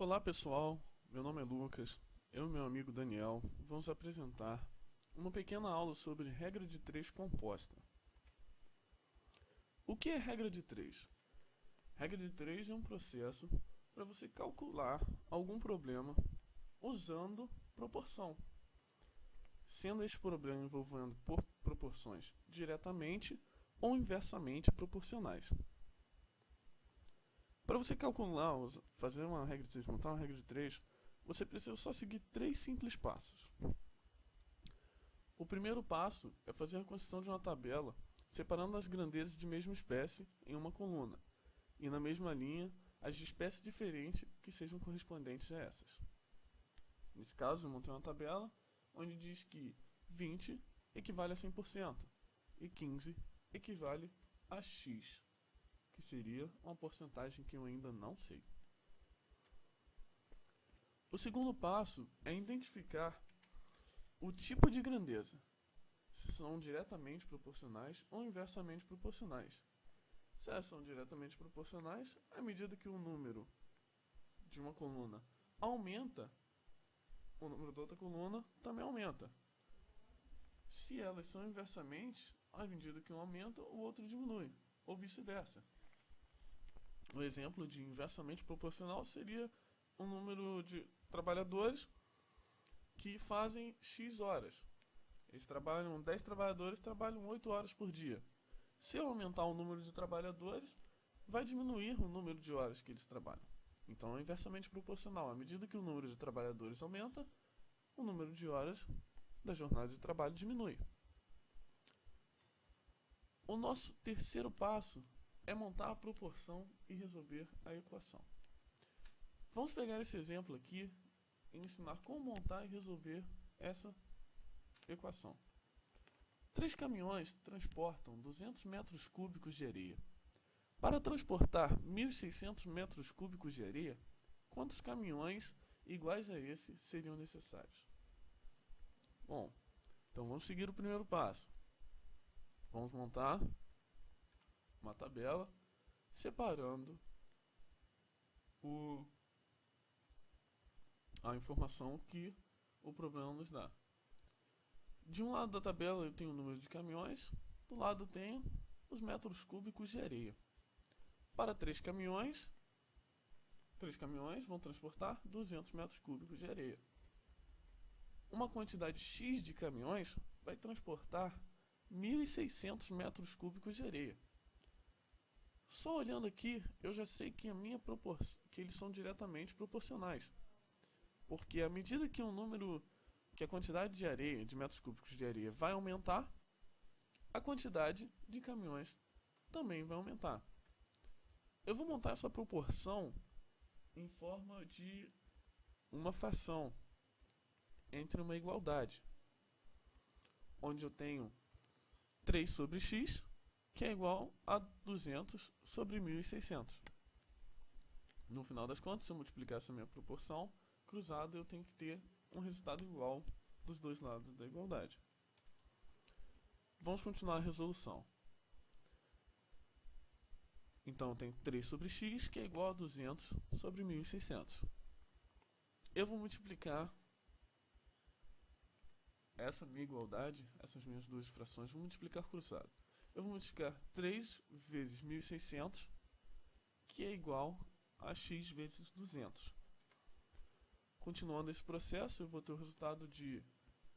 Olá pessoal, meu nome é Lucas, eu e meu amigo Daniel vamos apresentar uma pequena aula sobre regra de 3 composta. O que é regra de 3? Regra de 3 é um processo para você calcular algum problema usando proporção, sendo esse problema envolvendo proporções diretamente ou inversamente proporcionais. Para você calcular, fazer uma regra de 3, montar uma regra de 3, você precisa só seguir 3 simples passos. O primeiro passo é fazer a construção de uma tabela separando as grandezas de mesma espécie em uma coluna, e na mesma linha as de espécies diferentes que sejam correspondentes a essas. Nesse caso, eu montei uma tabela onde diz que 20 equivale a 100% e 15 equivale a x, que seria uma porcentagem que eu ainda não sei. O segundo passo é identificar o tipo de grandeza, se são diretamente proporcionais ou inversamente proporcionais. Se elas são diretamente proporcionais, à medida que o número de uma coluna aumenta, o número da outra coluna também aumenta. Se elas são inversamente, à medida que um aumenta, o outro diminui, ou vice-versa. O exemplo de inversamente proporcional seria o número de trabalhadores que fazem X horas. 10 trabalhadores trabalham 8 horas por dia. Se eu aumentar o número de trabalhadores, vai diminuir o número de horas que eles trabalham. Então é inversamente proporcional. À medida que o número de trabalhadores aumenta, o número de horas da jornada de trabalho diminui. O nosso terceiro passo é montar a proporção e resolver a equação. Vamos pegar esse exemplo aqui e ensinar como montar e resolver essa equação. 3 caminhões transportam 200 metros cúbicos de areia. Para transportar 1.600 metros cúbicos de areia, quantos caminhões iguais a esse seriam necessários? Bom, então vamos seguir o primeiro passo. Vamos montar uma tabela separando a informação que o problema nos dá. De um lado da tabela eu tenho o número de caminhões, do lado eu tenho os metros cúbicos de areia. Para 3 caminhões vão transportar 200 metros cúbicos de areia. Uma quantidade X de caminhões vai transportar 1.600 metros cúbicos de areia. Só olhando aqui, eu já sei que que eles são diretamente proporcionais. Porque à medida que a quantidade de areia, de metros cúbicos de areia vai aumentar, a quantidade de caminhões também vai aumentar. Eu vou montar essa proporção em forma de uma fração entre uma igualdade, onde eu tenho 3 sobre x, que é igual a 200 sobre 1.600. No final das contas, se eu multiplicar essa minha proporção cruzada, eu tenho que ter um resultado igual dos dois lados da igualdade. Vamos continuar a resolução. Então eu tenho 3 sobre x, que é igual a 200 sobre 1.600. Eu vou multiplicar essa minha igualdade, essas minhas duas frações, vou multiplicar cruzado. Eu vou multiplicar 3 vezes 1.600, que é igual a x vezes 200. Continuando esse processo, eu vou ter o resultado de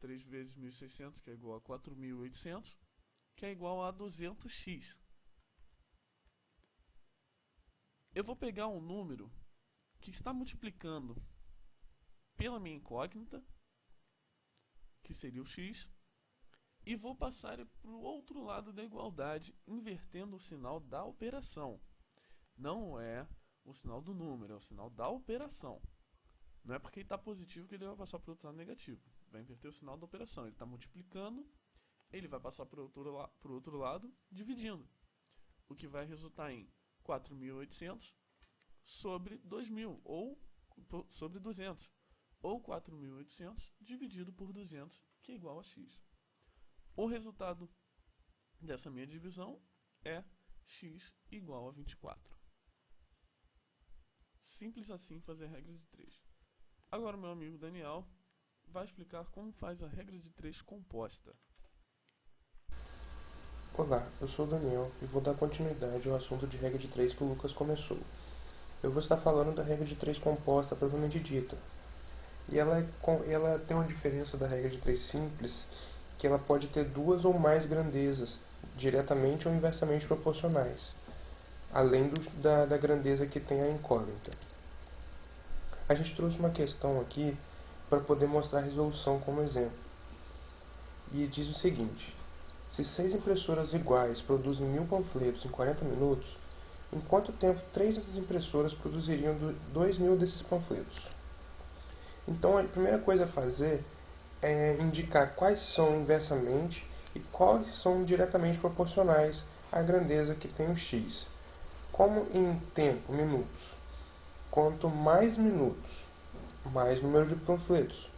3 vezes 1.600, que é igual a 4.800, que é igual a 200x. Eu vou pegar um número que está multiplicando pela minha incógnita, que seria o x, e vou passar para o outro lado da igualdade, invertendo o sinal da operação. Não é o sinal do número, é o sinal da operação. Não é porque ele está positivo que ele vai passar para o outro lado negativo. Vai inverter o sinal da operação. Ele está multiplicando, ele vai passar para o outro lado, dividindo. O que vai resultar em 4.800 sobre 2.000, ou sobre 200. Ou 4.800 dividido por 200, que é igual a x. O resultado dessa minha divisão é x igual a 24. Simples assim fazer regra de 3. Agora o meu amigo Daniel vai explicar como faz a regra de 3 composta. Olá, eu sou o Daniel e vou dar continuidade ao assunto de regra de 3 que o Lucas começou. Eu vou estar falando da regra de 3 composta propriamente dita. E ela tem uma diferença da regra de 3 simples, que ela pode ter duas ou mais grandezas, diretamente ou inversamente proporcionais, além da grandeza que tem a incógnita. A gente trouxe uma questão aqui para poder mostrar a resolução como exemplo. E diz o seguinte: se 6 impressoras iguais produzem 1000 panfletos em 40 minutos, em quanto tempo 3 dessas impressoras produziriam 2000 desses panfletos? Então a primeira coisa a fazer é indicar quais são inversamente e quais são diretamente proporcionais à grandeza que tem o x. Como em tempo, minutos, quanto mais minutos, mais número de panfletos.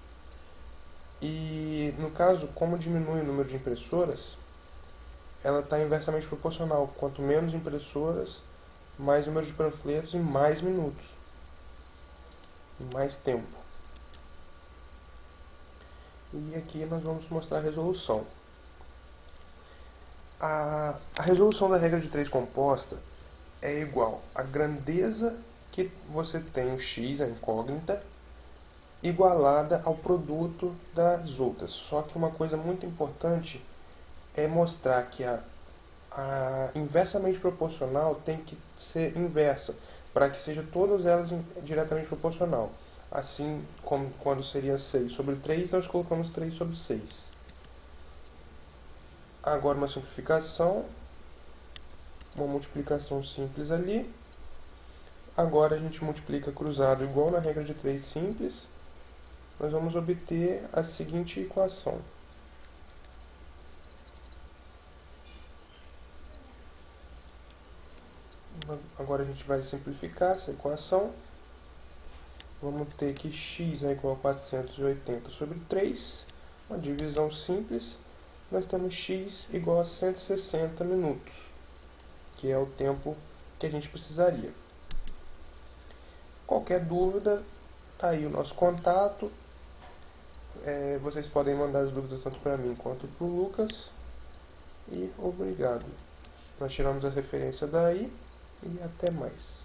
E no caso, como diminui o número de impressoras, ela está inversamente proporcional. Quanto menos impressoras, mais número de panfletos e mais minutos, e mais tempo. E aqui nós vamos mostrar a resolução. A resolução da regra de 3 composta é igual à grandeza que você tem o x, a incógnita, igualada ao produto das outras. Só que uma coisa muito importante é mostrar que a inversamente proporcional tem que ser inversa, para que seja todas elas diretamente proporcional. Assim como quando seria 6 sobre 3, nós colocamos 3 sobre 6. Agora uma simplificação, uma multiplicação simples ali. Agora a gente multiplica cruzado igual na regra de 3 simples. Nós vamos obter a seguinte equação. Agora a gente vai simplificar essa equação. Vamos ter que x é igual a 480 sobre 3. Uma divisão simples. Nós temos x igual a 160 minutos, que é o tempo que a gente precisaria. Qualquer dúvida, está aí o nosso contato. Vocês podem mandar as dúvidas tanto para mim quanto para o Lucas. E obrigado. Nós tiramos a referência daí e até mais.